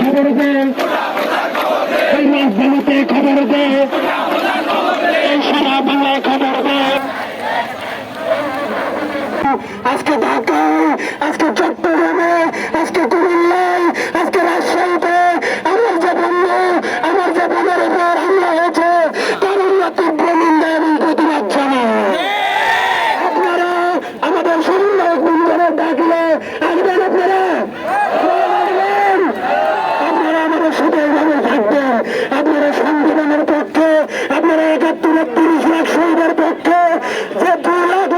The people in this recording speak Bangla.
খবর দেন, এই রাজধানীতে খবর দেন, এই সারা বাংলায় খবর দেন। আজকে ঢাকায়, আজকে চট্টগ্রামে, আজকে কুমিল্লায়, আজকে রাজশাহীতে আমার যে বোনের উপর হামলা হয়েছে তার তীব্র নিন্দা এবং প্রতিবাদ জানায়। আপনারা আমাদের সমন্বয়ক বন্ধুদের ডাকলে আসবেন, আপনারা আমাদের সাথে এভাবে থাকবেন। আপনারা সংবিধানের পক্ষে, আপনারা ৭১-৩০ লাখ শহীদের পক্ষে, যে ২ লাখ